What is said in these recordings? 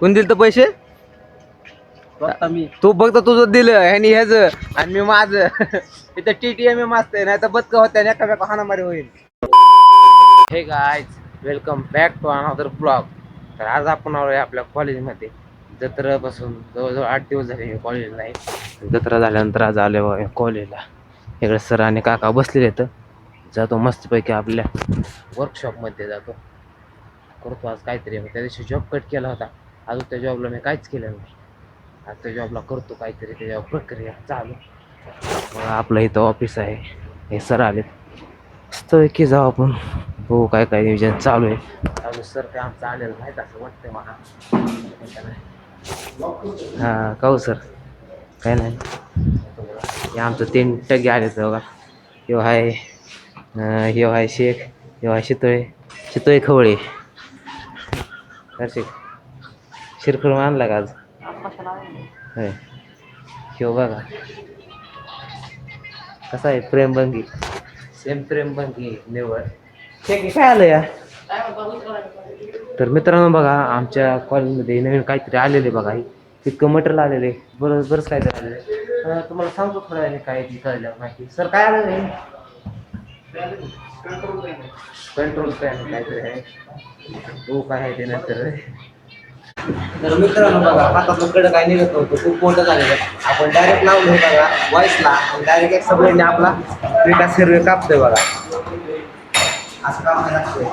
कोण दिलं तर पैसे? मी तू फक्त तुझं दिलं ह्यानी ह्याच आणि मी माझं. इथं TTM असतंय नाही तर बदक होत्या एकामेका हाणामारी होईल. Hey guys, welcome back to another blog. तर आज आपण आलोय आपल्या कॉलेजमध्ये. जत्रापासून जवळजवळ 8 दिवस झाले मी कॉलेजला नाही. जत्रा झाल्यानंतर आज आले बघा कॉलेजला. इकडे सर आणि काका बसलेले आहेत. जातो मस्तपैकी आपल्या वर्कशॉपमध्ये जातो. करतो आज काहीतरी. त्या दिवशी जॉब कट केला होता. अजून त्या जॉबला मी काहीच केलं नाही. आज त्या जॉबला करतो काहीतरी, त्याच्यावर प्रक्रिया चालू. मग आपलं इथं ऑफिस आहे. हे सर आलेत. मस्तपैकी जाऊ आपण. हो काय काय नियोजन चालू आहे. चालू सर काय आमचं आलेलं माहीत असं वाटतंय मला. हां काऊ सर काय नाही. हे आमचं 3 टग्गे आलेत बघा. ह्यो आहे शेख, ह्यो आहे शितोळे खवळे. हर्षिक शिरखुर आणला का आज? होय. ह्यो बघा कसा आहे प्रेमभंगी. सेम प्रेमभंगी निवड. शेख काय आलं या? तर मित्रांनो बघा आमच्या कॉलेजमध्ये नवीन काहीतरी आलेले बघा. इतकं मटेरियल आलेले बरंच काहीतरी आलेलं. तुम्हाला सांगतो थोड्या वेळाने काय ती कळलं माहिती. सर काय आलं नाही? कंट्रोल पॅन काहीतरी आहे. तो काय आहे ते नंतर. तर मित्रांनो बघा हातातलं कडं काय निघत नव्हतं, खूप मोठं झालेलं. आपण डायरेक्ट लावलं बघा वॉइसला, डायरेक्ट एक सगळ्यांनी आपला डेटा सर्वे कापतोय बघा. असं काम लागतंय.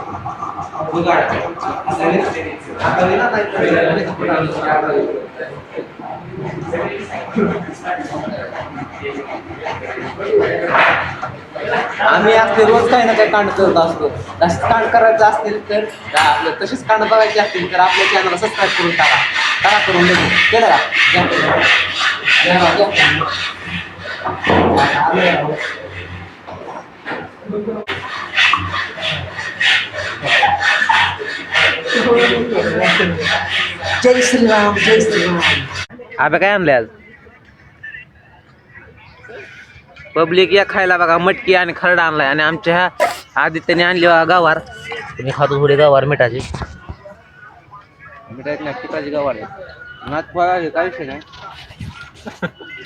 आम्ही असते रोज काही ना काही कांड करत असतो. तसेच कांड करायचं असतील तर आपलं तसेच कांड बघायचे असतील तर आपल्या चॅनलला सबस्क्राईब करून टाका करून लगेच केलं का? जय श्रीराम जय श्रीराम. अबे काय आणलंय आज? पब्लिक या खायला बघा मटकी आणि खरडा आणलाय. आणि आमच्या ह्या आदित्यने आणली बघा गवार. मी खातो थोडी गवार मिठाची नाही पिठाची गवार आहे. नाच काय विषय नाही.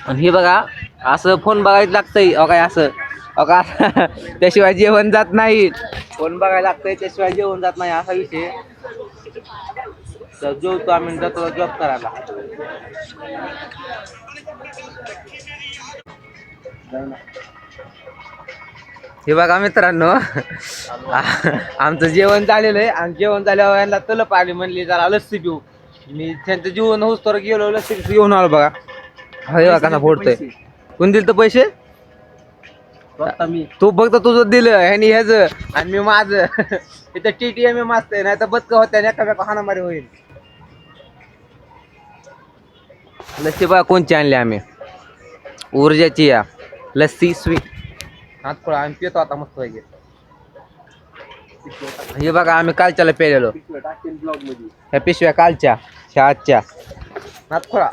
आणि हे बघा असं फोन बघायला लागतंय काय असं त्याशिवाय जेवण जात नाही. फोन बघायला लागतंय त्याशिवाय जेवण जात नाही असा विषय. तर जेवतो आम्ही जातो जॉब करायला. हे बघा मित्रांनो आमचं जेवण झालेलं आहे. आणि जेवण झाल्यावर यांना तलप आली, म्हणली जरा लस्सी पिऊ. मी त्यांचं जेवण होऊस तर गेलो लस्सी घेऊन आलो बघा. हे बघा कसा फोडतोय. कोण दिलं तर पैसे? तू फक्त तुझं दिलं ह्यानी ह्याच आणि मी माझं. इथं TTM असतंय नाही तर बदक होत्या एकामेका हाणामारी होईल. लस्सी बघा कोणची आणली आम्ही, ऊर्जाची या लस्सी स्वीट. हात फळ आम्ही पितो आता मस्त पाहिजे. हे बघा आम्ही कालच्याला पेलेलो. ह्या पिशव्या कालच्या ह्या आजच्या नातखोळा.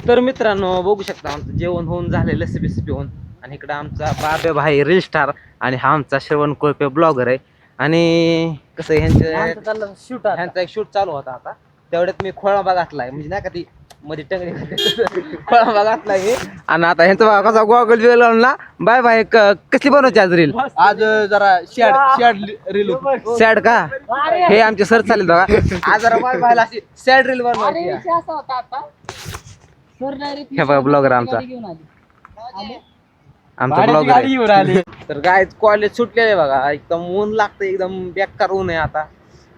तर मित्रांनो बघू शकता आमचं जेवण होऊन झालंय लस्सी बिस्सी पिऊन. आणि इकडं आमचा बाबे भाई रील स्टार आणि हा आमचा श्रवण कोळपे ब्लॉगर आहे. आणि कसं ह्यांचा एक शूट चालू होता आता. तेवढ्यात मी खोळाबा घातलाय, म्हणजे नाही का ती मध्ये टंगडी खोळाबा घातलाय मी. आणि आता ह्यांचा बघा कसा गॉगल बिगल ना. बाय बाय कसली बनवायची आज रील? आज जरा सॅड रील. सॅड का? हे आमचे सर चालेल बघा. आज जरा बाय बायला अशी सॅड रील बनवायची. हे बघा ब्लॉगर आमचा ब्लॉगर. तर काय कॉलेज सुटलेलं आहे बघा. एकदम ऊन लागतं, एकदम बेकार ऊन आहे आता.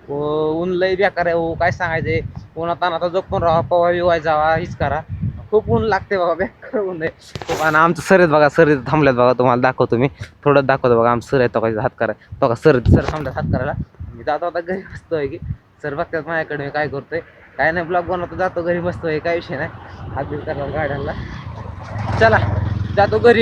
ऊन लय बेकार आहे हो, काय सांगायचंय. उन्हात आता जपून राहा, पवा बिवाय जावा हीच करा. खूप ऊन लागते बघा, बेकार ऊन आहे. आणि आमचं सर आहेत बघा, सर थांबल्यात बघा. तुम्हाला दाखवतो मी थोडं दाखवतो बघा. आमचं सर आहे तो हात करा बघा. सर थांबल्यात हात करायला. मी जातो आता घरी बसतोय की सर बघतात माझ्याकडे मी काय करतोय काय नाही. ब्लॉग बनवतो जातो घरी बसतोय, काय विषय नाही. हात बिल करायला गाड्यांना. चला जातो घरी.